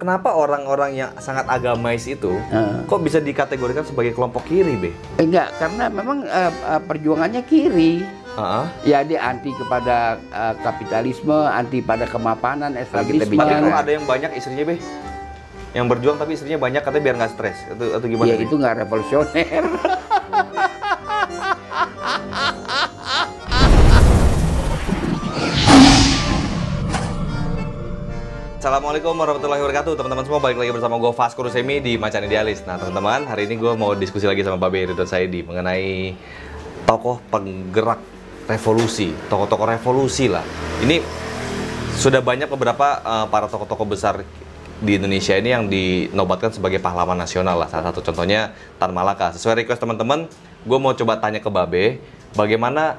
kenapa orang-orang yang sangat agamais itu kok bisa dikategorikan sebagai kelompok kiri, Be? Enggak, karena memang perjuangannya kiri. Ya dia anti kepada kapitalisme, anti pada kemapanan, establishment. Tapi kalau ada yang banyak istrinya, Be, yang berjuang tapi istrinya banyak katanya biar nggak stres, atau gimana? Ya itu nggak revolusioner. Assalamualaikum warahmatullahi wabarakatuh, teman-teman semua, balik lagi bersama gue Vasco Rusemi di Macan Idealis. Nah teman-teman, hari ini gue mau diskusi lagi sama Babe Ridwan Saidi mengenai tokoh penggerak revolusi, tokoh-tokoh revolusi lah. Ini sudah banyak beberapa para tokoh-tokoh besar di Indonesia ini yang dinobatkan sebagai pahlawan nasional lah. Salah satu contohnya Tan Malaka. Sesuai request teman-teman, gue mau coba tanya ke Babe, bagaimana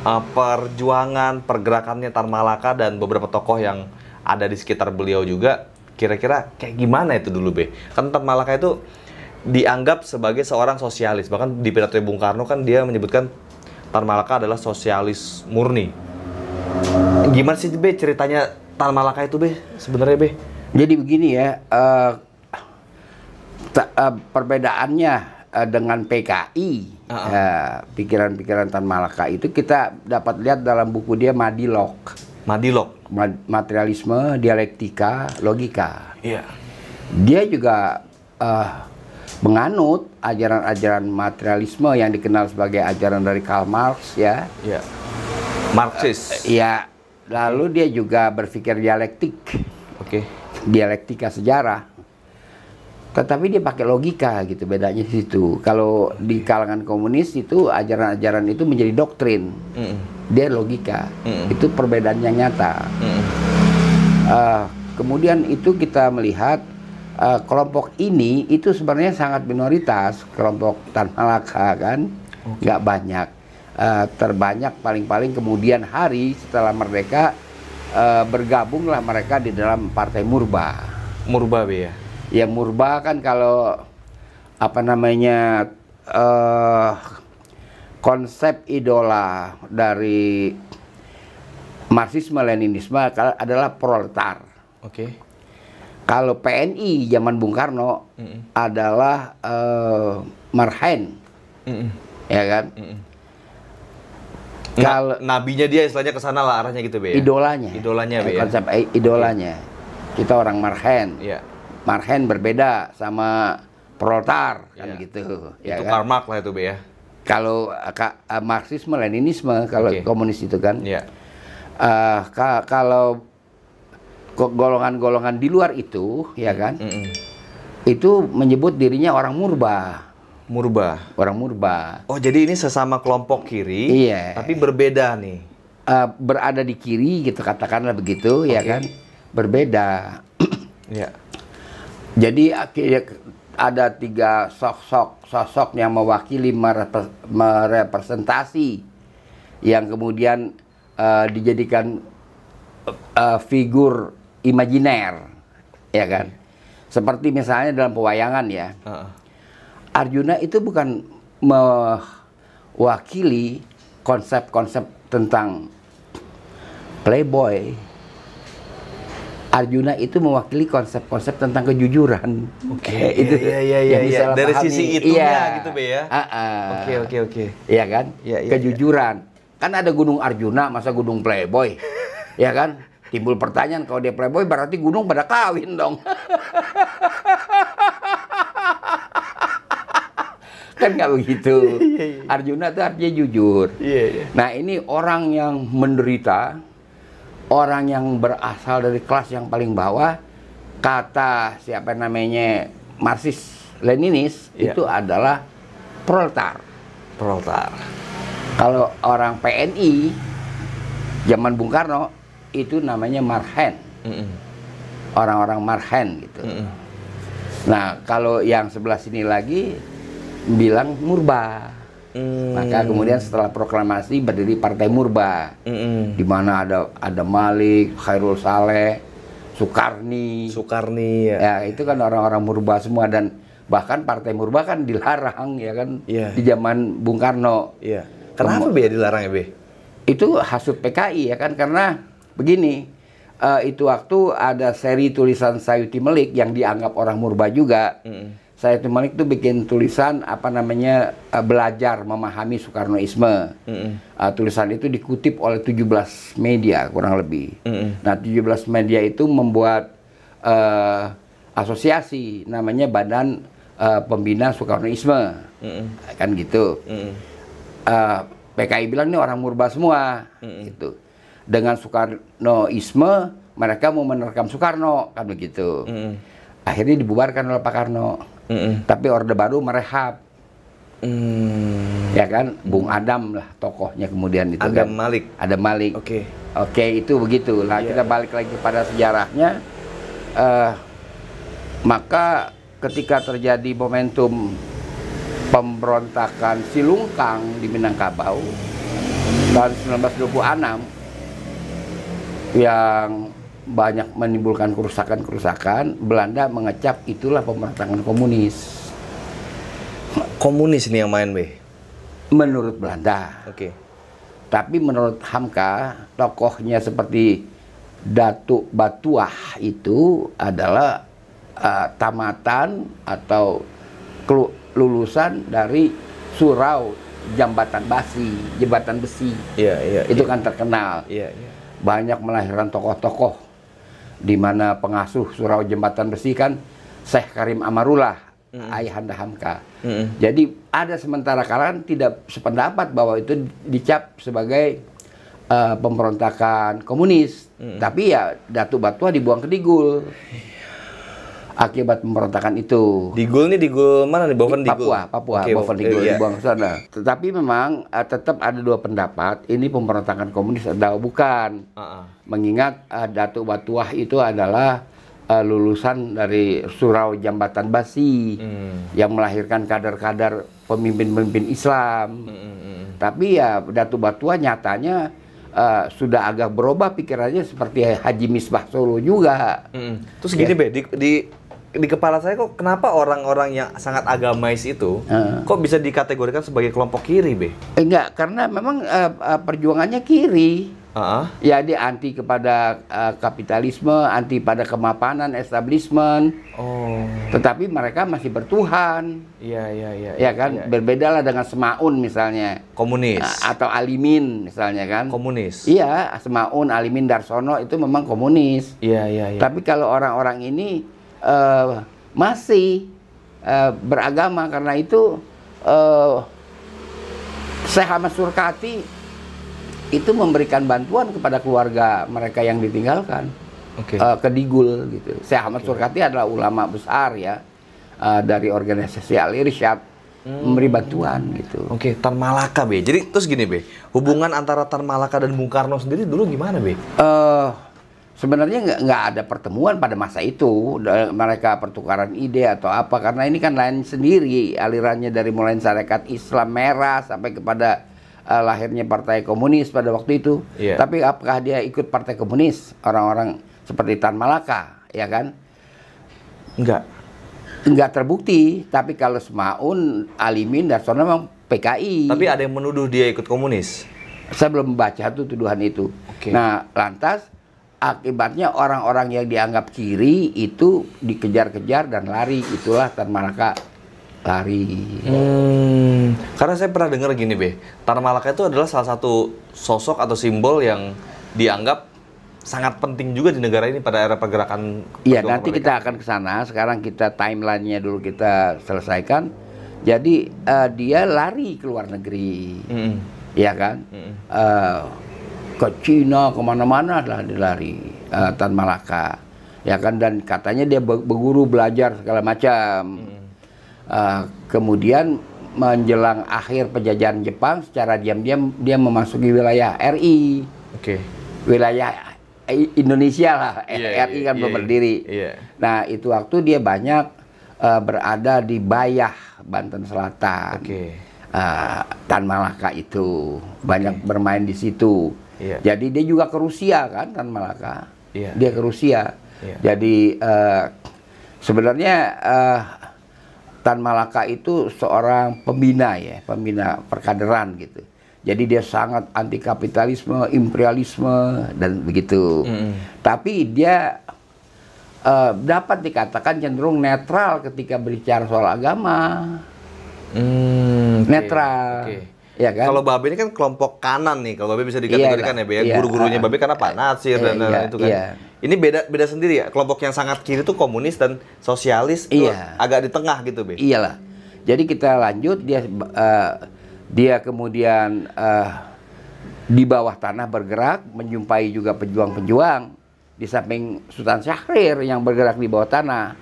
perjuangan, pergerakannya Tan Malaka dan beberapa tokoh yang ada di sekitar beliau juga, kira-kira kayak gimana itu dulu, Be? Kan Tan Malaka itu dianggap sebagai seorang sosialis. Bahkan di pidato Bung Karno kan dia menyebutkan Tan Malaka adalah sosialis murni. Gimana sih, Be, ceritanya Tan Malaka itu, Be, sebenarnya, Be? Jadi begini ya, perbedaannya dengan PKI, pikiran-pikiran Tan Malaka itu kita dapat lihat dalam buku dia Madilog. Materialisme, dialektika, logika. Iya. Dia juga menganut ajaran-ajaran materialisme yang dikenal sebagai ajaran dari Karl Marx, ya. Iya. Marxis. Iya. Lalu dia juga berpikir dialektik. Oke. Dialektika sejarah. Tetapi dia pakai logika gitu, bedanya di situ. Kalau di kalangan komunis itu ajaran-ajaran itu menjadi doktrin. Dia logika. Itu perbedaan yang nyata. Kemudian itu kita melihat kelompok ini itu sebenarnya sangat minoritas, kelompok Tan Malaka kan, nggak banyak. Terbanyak paling-paling kemudian hari setelah merdeka bergabunglah mereka di dalam Partai Murba. Murba, Be, ya? Ya Murba kan kalau apa namanya konsep idola dari Marxisme-Leninisme adalah proletar. Oke. Kalau PNI zaman Bung Karno adalah marhen, ya kan? Kalau nabinya dia istilahnya ke sana lah arahnya gitu, Be, ya? Idolanya. Idolanya, Be, ya? Konsep idolanya. Kita orang marhen. Iya. Marhen berbeda sama proletar kan gitu. Ya itu kan? Karl Marx lah itu, Be, ya? Kalau Marxisme, Leninisme, kalau komunis itu kan. Iya. Kalau golongan-golongan di luar itu, ya kan, itu menyebut dirinya orang murba. Orang murba. Oh, jadi ini sesama kelompok kiri, iya, tapi berbeda nih. Berada di kiri, gitu katakanlah begitu, ya kan, berbeda. Iya. Jadi ada tiga sosok yang mewakili merepresentasi, yang kemudian dijadikan figur imajiner, ya kan? Seperti misalnya dalam pewayangan, ya. Arjuna itu bukan mewakili konsep-konsep tentang playboy. Arjuna itu mewakili konsep-konsep tentang kejujuran. Oke. Itu iya. Dari sisi itunya gitu, Be, ya. Oke. Iya kan? Iya, kejujuran. Kan ada gunung Arjuna, masa gunung playboy? Ya kan? Timbul pertanyaan, kalau dia playboy berarti gunung pada kawin dong. Kan nggak begitu. Arjuna itu artinya jujur. Nah, ini orang yang menderita, orang yang berasal dari kelas yang paling bawah, kata siapa namanya Marxis Leninis itu adalah proletar. Kalau orang PNI zaman Bung Karno itu namanya marhen. Orang-orang marhen gitu. Nah, kalau yang sebelah sini lagi bilang murba. Maka kemudian setelah proklamasi berdiri Partai Murba, di mana ada Malik, Khairul Saleh, Sukarni, ya itu kan orang-orang Murba semua, dan bahkan Partai Murba kan dilarang, ya kan, di zaman Bung Karno. Kenapa, Be, dilarang, ya, Be? Itu hasut PKI, ya kan, karena begini, itu waktu ada seri tulisan Sayuti Melik yang dianggap orang murba juga. Sayuti Melik tuh bikin tulisan apa namanya belajar memahami Soekarnoisme. Tulisan itu dikutip oleh 17 media kurang lebih. Nah 17 media itu membuat asosiasi namanya Badan Pembina Soekarnoisme, kan gitu. PKI bilang ini orang murba semua, gitu. Dengan Soekarnoisme mereka mau menerkam Soekarno, kan begitu. Akhirnya dibubarkan oleh Pak Karno. Tapi Orde Baru merehab. Ya kan, Bung Adam lah tokohnya kemudian itu. Adam kan. Malik. Adam Malik. Oke, itu begitu. Nah, kita balik lagi kepada sejarahnya. Maka ketika terjadi momentum pemberontakan Silungkang di Minangkabau tahun 1926 yang banyak menimbulkan kerusakan-kerusakan, Belanda mengecap itulah pemberontakan komunis. Komunis ini yang main, Be? Menurut Belanda. Tapi menurut Hamka, tokohnya seperti Datuk Batuah itu adalah tamatan atau lulusan dari surau jembatan besi. Itu kan terkenal. Banyak melahirkan tokoh-tokoh, di mana pengasuh surau jembatan besi kan Syekh Karim Amarullah, ayahanda Hamka. Jadi ada sementara kalangan tidak sependapat bahwa itu dicap sebagai pemberontakan komunis. Tapi ya Datuk Batuah dibuang ke Digul akibat pemberontakan itu. Digul nih, Digul mana nih? Boven Digul? Papua, Boven Digul dibuang ke sana. Tetapi memang tetap ada dua pendapat, ini pemberontakan komunis atau bukan. Mengingat Datuk Batuah itu adalah lulusan dari surau jembatan besi yang melahirkan kader-kader pemimpin-pemimpin Islam. Tapi ya Datuk Batuah nyatanya sudah agak berubah pikirannya seperti Haji Misbah Solo juga. Terus gini, Be, di kepala saya kok kenapa orang-orang yang sangat agamais itu kok bisa dikategorikan sebagai kelompok kiri, Be? Enggak, karena memang perjuangannya kiri. Ya, dia anti kepada kapitalisme, anti pada kemapanan establishment. Tetapi mereka masih bertuhan. Ya kan, berbedalah dengan Semaun misalnya. Komunis. Atau Alimin misalnya kan. Komunis. Iya, Semaun, Alimin, Darsono itu memang komunis. Tapi kalau orang-orang ini masih beragama, karena itu Syekh Ahmad Surkati itu memberikan bantuan kepada keluarga mereka yang ditinggalkan ke Digul gitu. Syekh Ahmad Surkati adalah ulama besar ya dari organisasi Al-Irsyad, memberi bantuan gitu. Tan Malaka, Be. Jadi terus gini, Be, hubungan antara Tan Malaka dan Bung Karno sendiri dulu gimana, Be? Sebenarnya nggak ada pertemuan pada masa itu, mereka pertukaran ide atau apa, karena ini kan lain sendiri alirannya, dari mulai Sarekat Islam Merah sampai kepada lahirnya Partai Komunis pada waktu itu. Tapi apakah dia ikut Partai Komunis, orang-orang seperti Tan Malaka, ya kan? Enggak terbukti. Tapi kalau Semaun, Alimin, Darsono memang PKI. Tapi ada yang menuduh dia ikut komunis? Saya belum membaca tuh tuduhan itu. Nah, lantas akibatnya orang-orang yang dianggap kiri itu dikejar-kejar dan lari. Itulah Tan Malaka lari. Karena saya pernah dengar gini, Be, Tan Malaka itu adalah salah satu sosok atau simbol yang dianggap sangat penting juga di negara ini pada era pergerakan. Iya, nanti kita akan ke sana. Sekarang kita timelinenya dulu kita selesaikan. Jadi dia lari ke luar negeri, ya kan? Ke Cina, kemana-mana lah dia lari, Tan Malaka, ya kan? Dan katanya dia berguru, belajar segala macam. Kemudian menjelang akhir penjajahan Jepang, secara diam-diam dia memasuki wilayah RI, wilayah Indonesia lah. RI kan belum berdiri. Nah, itu waktu dia banyak berada di Bayah, Banten Selatan. Tan Malaka itu banyak bermain di situ. Jadi dia juga ke Rusia kan, Tan Malaka. Dia ke Rusia. Jadi sebenarnya Tan Malaka itu seorang pembina ya, pembina perkaderan gitu. Jadi dia sangat anti kapitalisme, imperialisme dan begitu. Tapi dia dapat dikatakan cenderung netral ketika berbicara soal agama. Netral. Ya kan? Kalau Babe ini kan kelompok kanan nih, kalau Babe bisa dikategorikan ya, Be. Guru-gurunya Babe karena Pak Natsir dan itu kan. Ini beda sendiri ya. Kelompok yang sangat kiri itu komunis dan sosialis, agak di tengah gitu, Be. Iyalah. Jadi kita lanjut, dia kemudian di bawah tanah bergerak, menjumpai juga pejuang-pejuang di samping Sultan Syahrir yang bergerak di bawah tanah.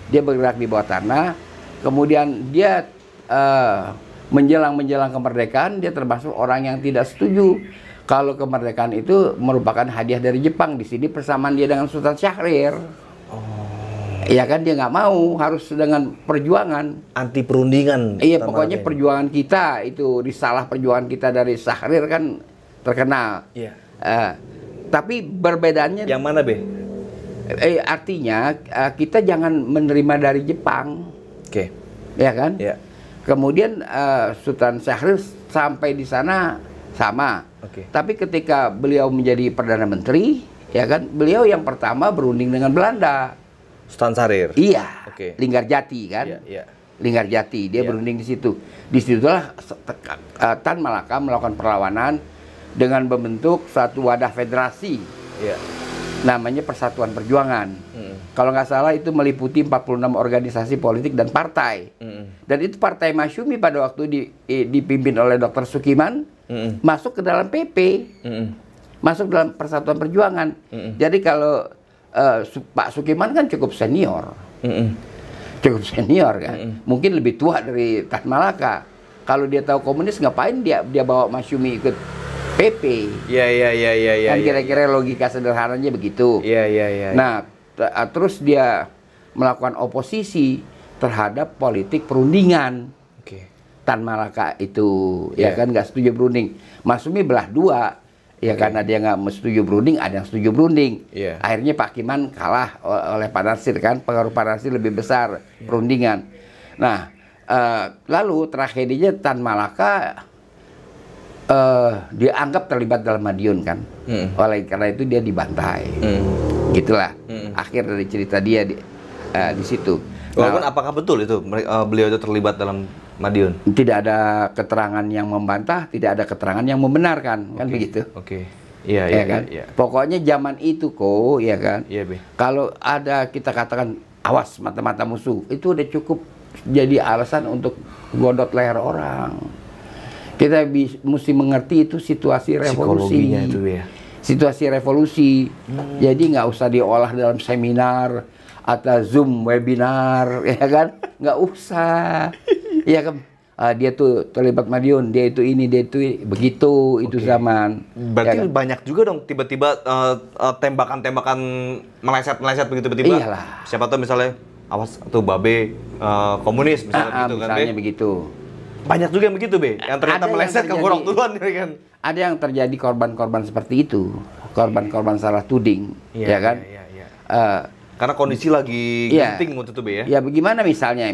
Dia bergerak di bawah tanah, kemudian dia menjelang kemerdekaan, dia termasuk orang yang tidak setuju kalau kemerdekaan itu merupakan hadiah dari Jepang. Di sini persamaan dia dengan Sultan Syahrir. Ya kan, dia nggak mau, harus dengan perjuangan. Anti perundingan. Iya, pokoknya perjuangan kita itu, risalah perjuangan kita dari Syahrir kan terkenal. Tapi perbedaannya. Yang mana, Be? Artinya kita jangan menerima dari Jepang. Ya kan? Kemudian Sultan Syahrir sampai di sana sama. Tapi ketika beliau menjadi Perdana Menteri, ya kan, beliau yang pertama berunding dengan Belanda. Sultan Syahrir. Iya. Linggarjati kan. Linggarjati, dia berunding di situ. Disitulah Tan Malaka melakukan perlawanan dengan membentuk satu wadah federasi. Namanya Persatuan Perjuangan. Kalau nggak salah itu meliputi 46 organisasi politik dan partai. Dan itu Partai Masyumi pada waktu dipimpin oleh Dr. Sukiman masuk ke dalam PP. Masuk dalam Persatuan Perjuangan. Jadi kalau Pak Sukiman kan cukup senior. Cukup senior kan. Mungkin lebih tua dari Tan Malaka. Kalau dia tahu komunis, ngapain dia bawa Masyumi ikut PP? Kan kira-kira logika sederhananya begitu. Nah, terus dia melakukan oposisi terhadap politik perundingan. Tan Malaka itu, ya kan, nggak setuju berunding. Masyumi belah dua, ya karena dia nggak setuju berunding, ada yang setuju berunding. Akhirnya Pak Kiman kalah oleh Pak Natsir kan, pengaruh Pak Natsir lebih besar perundingan. Nah, lalu tragedinya Tan Malaka dianggap terlibat dalam Madiun kan, oleh karena itu dia dibantai. Gitulah akhir dari cerita dia di situ. Walaupun apakah betul itu beliau itu terlibat dalam Madiun? Tidak ada keterangan yang membantah, tidak ada keterangan yang membenarkan, kan begitu. Iya kan. Pokoknya zaman itu kok, ya kan. Kalau ada kita katakan awas mata-mata musuh, itu udah cukup jadi alasan untuk godot leher orang. Kita mesti mengerti itu situasi revolusi. Itu ya. Situasi revolusi. Jadi nggak usah diolah dalam seminar atau Zoom webinar, ya kan? Nggak usah. Ya kan? Dia tuh terlibat Madiun, dia itu ini, dia itu begitu, itu zaman. Berarti ya kan? Banyak juga dong tiba-tiba tembakan-tembakan meleset-meleset begitu tiba-tiba. Iyalah. Siapa tahu misalnya awas tuh Babe komunis misalnya gitu kan, misalnya begitu. Banyak juga yang begitu, Be. Yang ternyata meleset ke gorong duluan kan. Ada yang terjadi korban-korban seperti itu. Korban-korban salah tuding, ya kan? Karena kondisi lagi genting waktu itu, Be, ya. Ya bagaimana misalnya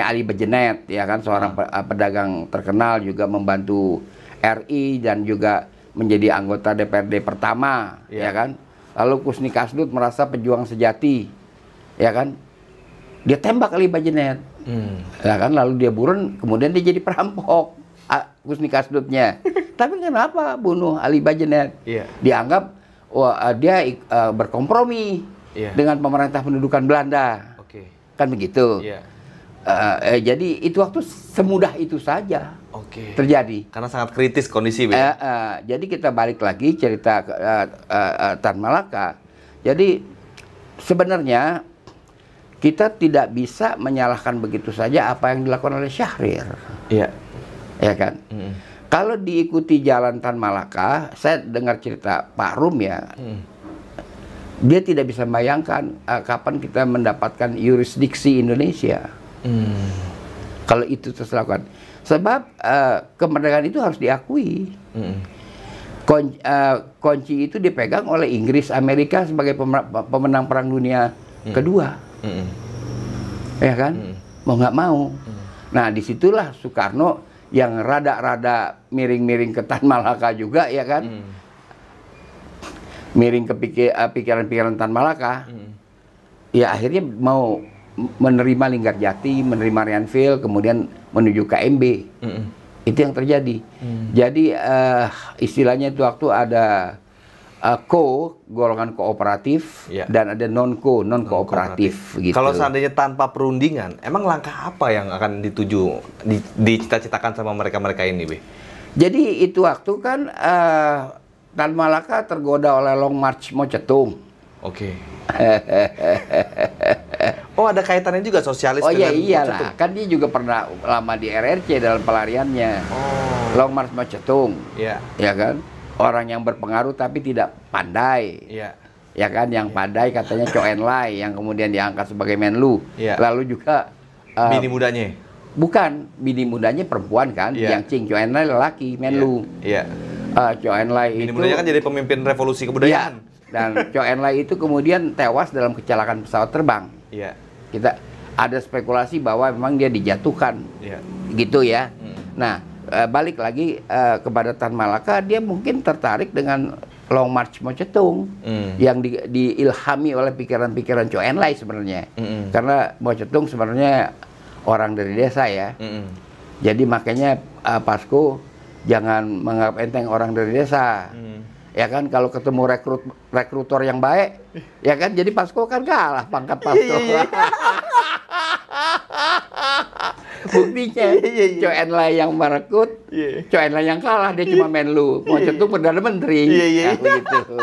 Ali Bejenet, ya kan, seorang pedagang terkenal juga membantu RI dan juga menjadi anggota DPRD pertama, ya kan. Lalu Kusni Kasdut merasa pejuang sejati, ya kan. Dia tembak Ali Bejenet, ya kan. Lalu dia buron, kemudian dia jadi perampok, Kusni Kasdutnya. Tapi kenapa bunuh Ali Bejenet? Dianggap dia berkompromi dengan pemerintah pendudukan Belanda, kan begitu. Jadi itu waktu semudah itu saja terjadi. Karena sangat kritis kondisi, Be. Jadi kita balik lagi cerita Tan Malaka. Jadi sebenarnya kita tidak bisa menyalahkan begitu saja apa yang dilakukan oleh Syahrir. Ya kan. Kalau diikuti jalan Tan Malaka, saya dengar cerita Pak Rum ya. Dia tidak bisa membayangkan kapan kita mendapatkan yurisdiksi Indonesia. Kalau itu terus lakukan. Sebab kemerdekaan itu harus diakui. Kunci itu dipegang oleh Inggris, Amerika sebagai pemenang Perang Dunia Kedua. Ya kan? Mau nggak mau. Nah, disitulah Soekarno yang rada-rada miring-miring ke Tan Malaka juga, ya kan? Miring ke pikiran-pikiran Tan Malaka. Ya akhirnya mau menerima Linggarjati, menerima Rianville, kemudian menuju KMB. Itu yang terjadi. Jadi istilahnya itu waktu ada golongan kooperatif, dan ada non kooperatif gitu. Kalau seandainya tanpa perundingan, emang langkah apa yang akan dituju, dicita-citakan sama mereka-mereka ini, Be? Jadi itu waktu kan Tan Malaka tergoda oleh Long March Mao Zedong. Oke. Oh, ada kaitannya juga sosialis Iya dengan Mao iyalah, Zedong? kan dia juga pernah lama di RRC dalam pelariannya. Long March Mao Zedong, ya kan? Orang yang berpengaruh tapi tidak pandai, ya kan? Yang pandai katanya Chou En-lai yang kemudian diangkat sebagai Menlu. Lalu juga bini mudanya? Bukan, bini mudanya perempuan kan, yang Ching Chou En-lai lelaki, Menlu. Chou En-lai bini itu mudanya kan jadi pemimpin revolusi kebudayaan. Dan Chou En-lai itu kemudian tewas dalam kecelakaan pesawat terbang. Kita ada spekulasi bahwa memang dia dijatuhkan, gitu ya. Nah, balik lagi kepada Tan Malaka, dia mungkin tertarik dengan Long March Mao Zedong yang diilhami oleh pikiran-pikiran Chou En-lai sebenarnya. Karena Mao Zedong sebenarnya orang dari desa ya. Jadi makanya Pasco jangan menganggap enteng orang dari desa. Ya kan, kalau ketemu rekrutor yang baik, ya kan, jadi Pasco kan kalah pangkat Pasco. Buktinya Chou En-lai yang merekrut, Chou En-lai yang kalah, dia cuma Menlu. Mao Zedong Perdana Menteri. Begitu.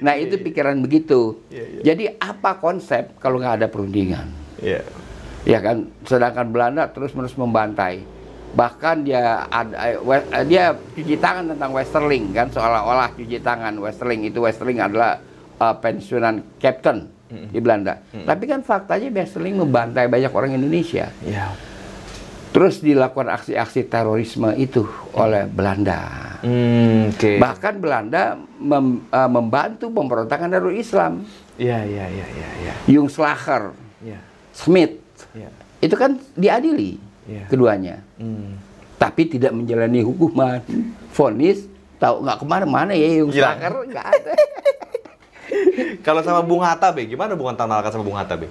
Nah, itu pikiran begitu. Jadi apa konsep kalau nggak ada perundingan? Ya kan, sedangkan Belanda terus-menerus membantai. Bahkan dia cuci tangan tentang Westerling kan, seolah-olah cuci tangan Westerling adalah pensiunan kapten di Belanda. Tapi kan faktanya Westerling membantai banyak orang Indonesia. Terus dilakukan aksi-aksi terorisme itu oleh Belanda. Bahkan Belanda membantu pemberontakan Darul Islam. Jungslager, Smith, itu kan diadili. Keduanya, tapi tidak menjalani hukuman, vonis, tahu nggak kemana-mana ya, Jungslager nggak ada. Kalau sama Bung Hatta, Be, gimana hubungan Tan Malaka sama Bung Hatta, Be?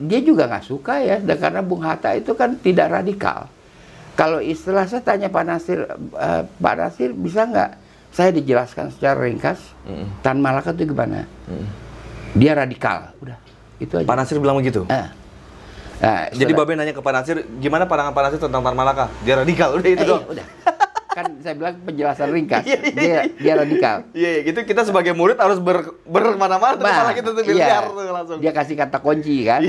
Dia juga nggak suka ya, karena Bung Hatta itu kan tidak radikal. Kalau istilah saya tanya Pak Nasir bisa nggak saya dijelaskan secara ringkas Tan Malaka itu gimana? Dia radikal, udah itu aja. Pak Nasir bilang begitu. Nah, jadi Babe nanya ke Pak Nasir, gimana pandangan Pak Nasir tentang Tan Malaka? Dia radikal, udah itu doang. Udah. Kan saya bilang penjelasan ringkas. Dia radikal. Gitu kita sebagai murid harus bermana-mana, malah kita tuh biliar langsung. Dia kasih kata kunci kan.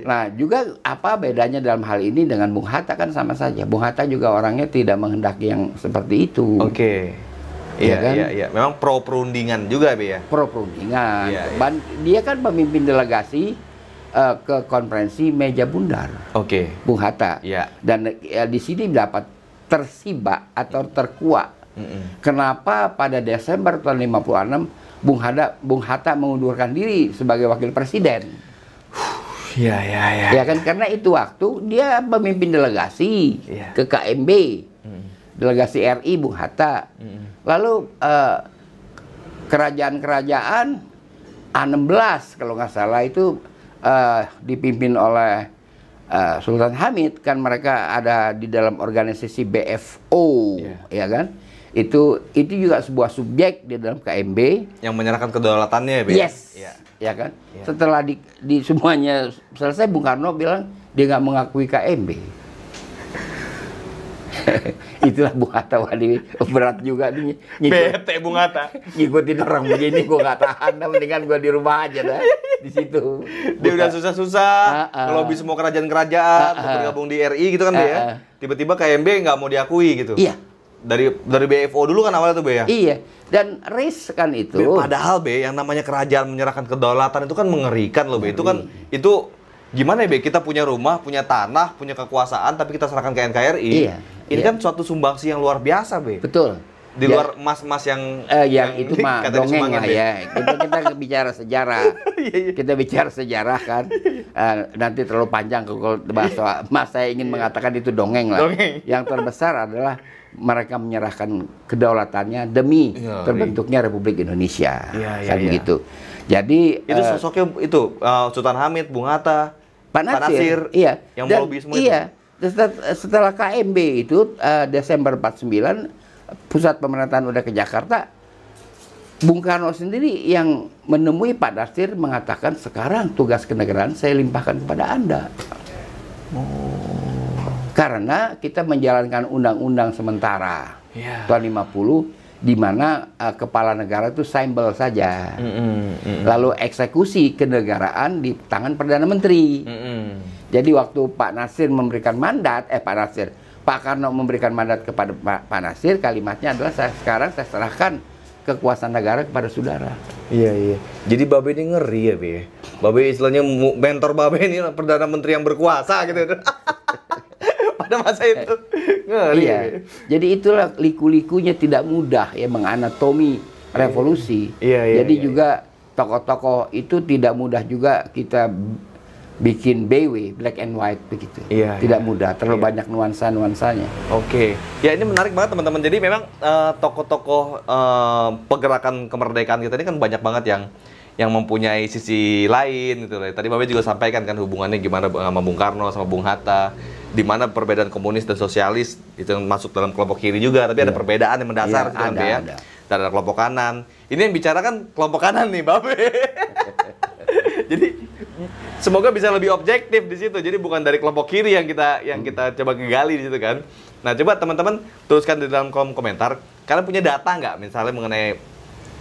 Nah, juga apa bedanya dalam hal ini dengan Bung Hatta kan sama saja. Bung Hatta juga orangnya tidak menghendaki yang seperti itu. Iya. Memang pro perundingan juga, Be ya. Pro perundingan. Dia kan pemimpin delegasi ke konferensi Meja Bundar. Bung Hatta. Dan di sini dapat tersibak atau terkuak. Kenapa pada Desember tahun 56 Bung Hatta mengundurkan diri sebagai wakil presiden? Ya kan, karena itu waktu dia pemimpin delegasi ke KMB. Delegasi RI Bung Hatta. Lalu kerajaan-kerajaan A16 kalau nggak salah itu dipimpin oleh Sultan Hamid, kan mereka ada di dalam organisasi BFO, ya kan? Itu juga sebuah subjek di dalam KMB yang menyerahkan kedaulatannya, ya kan? Setelah di semuanya selesai, Bung Karno bilang dia nggak mengakui KMB. Itulah Bung Hatta, berat juga nih. Bete Bung Hatta. Ngikutin orang begini gue nggak tahan, mendingan gue di rumah aja dah. Di situ. Dia udah susah-susah, ngelobi semua kerajaan-kerajaan untuk bergabung di RI gitu kan, Be ya. Tiba-tiba KMB nggak mau diakui gitu. Iya. Dari BFO dulu kan awalnya tuh, Be ya. Iya. Dan risk kan itu. Padahal, Be, yang namanya kerajaan menyerahkan kedaulatan itu kan mengerikan loh, Be. Itu gimana ya, Be? Kita punya rumah, punya tanah, punya kekuasaan, tapi kita serahkan ke NKRI. Ini kan suatu sumbangsi yang luar biasa, Be. Betul. Di luar emas-emas yang itu mah katanya dongeng semangat lah ya. Kita bicara sejarah. Kita bicara sejarah kan. Nanti terlalu panjang kalau bahasa Mas, saya ingin mengatakan itu dongeng lah. Dongeng. Yang terbesar adalah mereka menyerahkan kedaulatannya demi terbentuknya Republik Indonesia. Kan begitu. Jadi itu sosoknya itu Sultan Hamid, Bung Hatta, Pak Nasir, iya. Yang melobi semua iya. Setelah KMB itu Desember 49 pusat pemerintahan udah ke Jakarta, Bung Karno sendiri yang menemui Pak Nasir mengatakan sekarang tugas kenegaraan saya limpahkan kepada Anda. Karena kita menjalankan undang-undang sementara tahun 50 di mana kepala negara itu simbol saja. Lalu eksekusi kenegaraan di tangan Perdana Menteri. Jadi waktu Pak Nasir memberikan mandat, Pak Karno memberikan mandat kepada Pak Nasir, kalimatnya adalah sekarang saya serahkan kekuasaan negara kepada saudara. Iya. Jadi Babe ini ngeri ya, Be. Babe istilahnya mentor Babe ini Perdana Menteri yang berkuasa gitu. Pada masa itu. Ngeri. Iya. Jadi itulah liku-likunya tidak mudah ya menganatomi revolusi. Jadi juga tokoh-tokoh itu tidak mudah juga kita bikin BW, black and white begitu. Tidak mudah, terlalu banyak nuansa-nuansanya. Oke. Ya ini menarik banget teman-teman. Jadi memang tokoh-tokoh pergerakan kemerdekaan kita ini kan banyak banget yang mempunyai sisi lain gitu lah. Tadi Babe juga sampaikan kan hubungannya gimana sama Bung Karno sama Bung Hatta, di mana perbedaan komunis dan sosialis itu masuk dalam kelompok kiri juga, tapi ada perbedaan yang mendasar gitu kan, ya. Dan ada kelompok kanan. Ini yang bicara kan kelompok kanan nih, Babe. Jadi semoga bisa lebih objektif di situ. Jadi bukan dari kelompok kiri yang kita coba gali di situ kan. Nah, coba teman-teman tuliskan di dalam kolom komentar. Kalian punya data nggak misalnya mengenai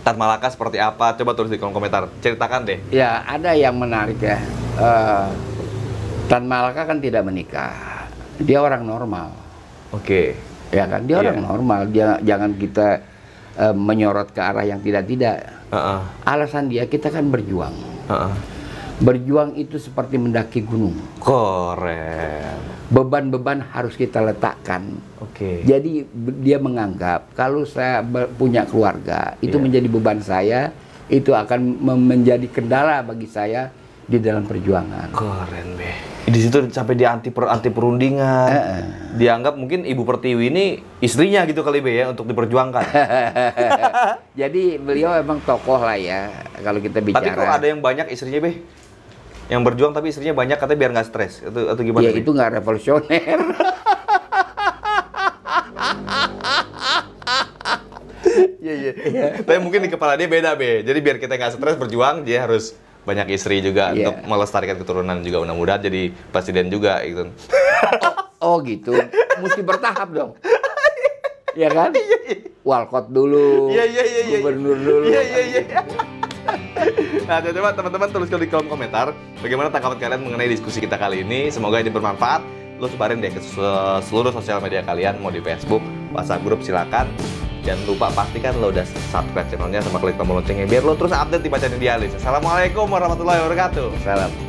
Tan Malaka seperti apa? Coba tulis di kolom komentar. Ceritakan deh. Ya, ada yang menarik ya. Tan Malaka kan tidak menikah. Dia orang normal. Oke. Ya kan, dia orang normal. Dia jangan kita menyorot ke arah yang tidak. Alasan dia, kita kan berjuang. Berjuang itu seperti mendaki gunung. Keren. Beban-beban harus kita letakkan. Jadi dia menganggap kalau saya punya keluarga, itu menjadi beban saya, itu akan menjadi kendala bagi saya di dalam perjuangan. Keren, Be. Di situ sampai di anti perundingan. Dianggap mungkin Ibu Pertiwi ini istrinya gitu kali, Be, ya, untuk diperjuangkan. Jadi beliau emang tokoh lah ya kalau kita bicara. Tapi kok ada yang banyak istrinya, Be? Yang berjuang tapi istrinya banyak katanya biar nggak stres. Atau gimana? Ya, itu nggak revolusioner. Iya. Tapi mungkin di kepala dia beda, Be. Jadi biar kita nggak stres berjuang, dia harus banyak istri juga untuk melestarikan keturunan juga, mudah-mudahan jadi presiden juga gitu. Oh gitu. Mesti bertahap dong. Ya kan? Walkot dulu. Gubernur dulu. Nah, coba teman-teman tuliskan di kolom komentar bagaimana tanggapan kalian mengenai diskusi kita kali ini. Semoga ini bermanfaat. Lo sebarin deh ke seluruh sosial media kalian, mau di Facebook, WhatsApp grup, silakan. Jangan lupa pastikan lo udah subscribe channelnya sama klik tombol loncengnya biar lo terus update di Bacaan Idealis. Assalamualaikum warahmatullahi wabarakatuh. Salam.